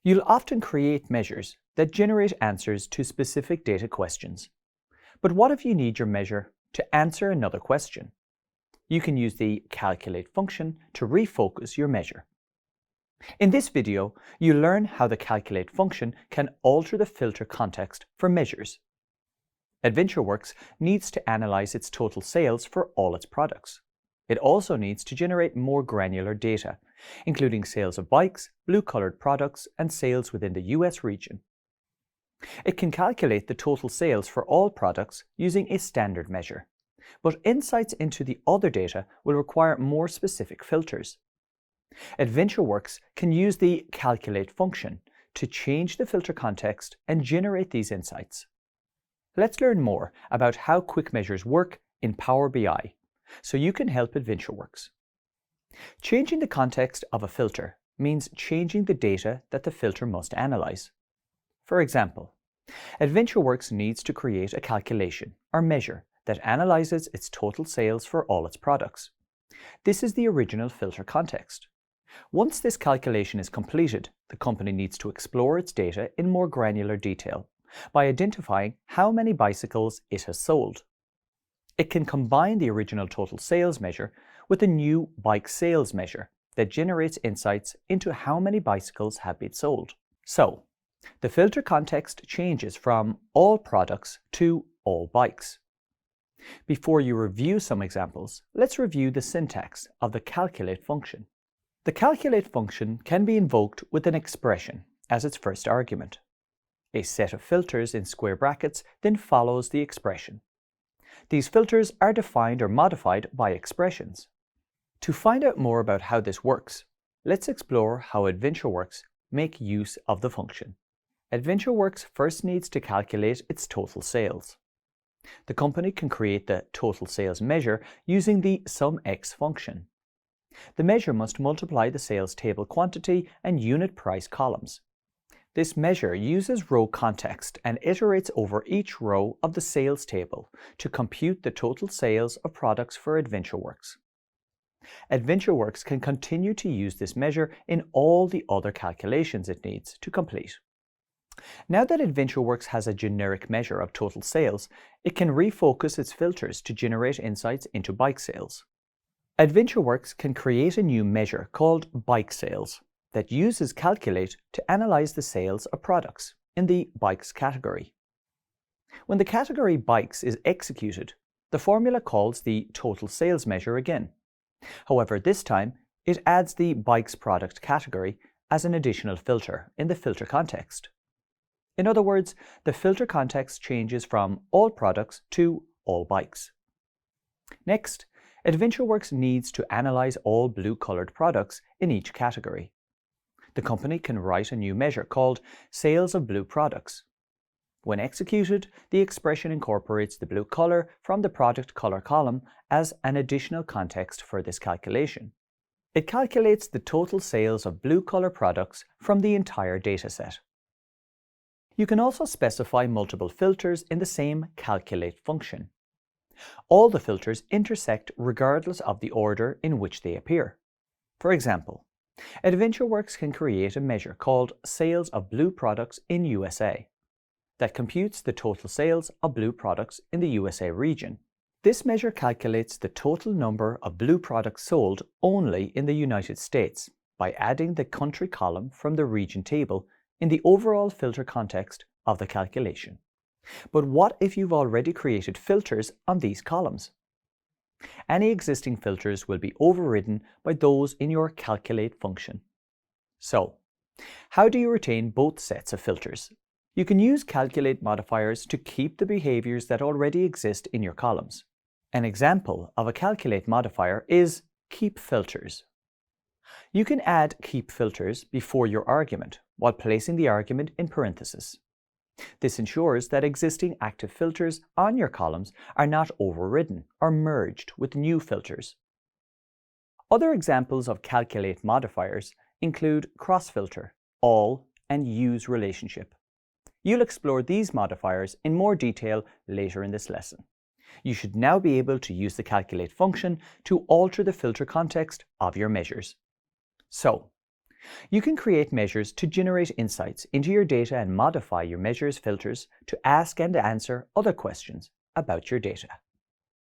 You'll often create measures that generate answers to specific data questions. But what if you need your measure to answer another question? You can use the calculate function to refocus your measure. In this video, you'll learn how the calculate function can alter the filter context for measures. AdventureWorks needs to analyze its total sales for all its products. It also needs to generate more granular data, including sales of bikes, blue-colored products, and sales within the US region. It can calculate the total sales for all products using a standard measure, but insights into the other data will require more specific filters. AdventureWorks can use the calculate function to change the filter context and generate these insights. Let's learn more about how quick measures work in Power BI, so you can help AdventureWorks. Changing the context of a filter means changing the data that the filter must analyze. For example, AdventureWorks needs to create a calculation or measure that analyzes its total sales for all its products. This is the original filter context. Once this calculation is completed, the company needs to explore its data in more granular detail by identifying how many bicycles it has sold. It can combine the original total sales measure with a new bike sales measure that generates insights into how many bicycles have been sold. So, the filter context changes from all products to all bikes. Before you review some examples, let's review the syntax of the calculate function. The calculate function can be invoked with an expression as its first argument. A set of filters in square brackets then follows the expression. These filters are defined or modified by expressions. To find out more about how this works, let's explore how AdventureWorks make use of the function. AdventureWorks first needs to calculate its total sales. The company can create the total sales measure using the SUMX function. The measure must multiply the sales table quantity and unit price columns. This measure uses row context and iterates over each row of the sales table to compute the total sales of products for AdventureWorks. AdventureWorks can continue to use this measure in all the other calculations it needs to complete. Now that AdventureWorks has a generic measure of total sales, it can refocus its filters to generate insights into bike sales. AdventureWorks can create a new measure called bike sales that uses calculate to analyze the sales of products in the bikes category. When the category bikes is executed, the formula calls the total sales measure again. However, this time it adds the bikes product category as an additional filter in the filter context. In other words, the filter context changes from all products to all bikes. Next, AdventureWorks needs to analyze all blue-colored products in each category. The company can write a new measure called sales of blue products. When executed, the expression incorporates the blue color from the product color column as an additional context for this calculation. It calculates the total sales of blue color products from the entire dataset. You can also specify multiple filters in the same calculate function. All the filters intersect regardless of the order in which they appear. For example, AdventureWorks can create a measure called sales of blue products in USA that computes the total sales of blue products in the USA region. This measure calculates the total number of blue products sold only in the United States by adding the country column from the region table in the overall filter context of the calculation. But what if you've already created filters on these columns? Any existing filters will be overridden by those in your calculate function. So, how do you retain both sets of filters? You can use calculate modifiers to keep the behaviors that already exist in your columns. An example of a calculate modifier is keep filters. You can add keep filters before your argument while placing the argument in parentheses. This ensures that existing active filters on your columns are not overridden or merged with new filters. Other examples of calculate modifiers include cross-filter, all, and use relationship. You'll explore these modifiers in more detail later in this lesson. You should now be able to use the calculate function to alter the filter context of your measures. So, You can create measures to generate insights into your data and modify your measures filters to ask and answer other questions about your data.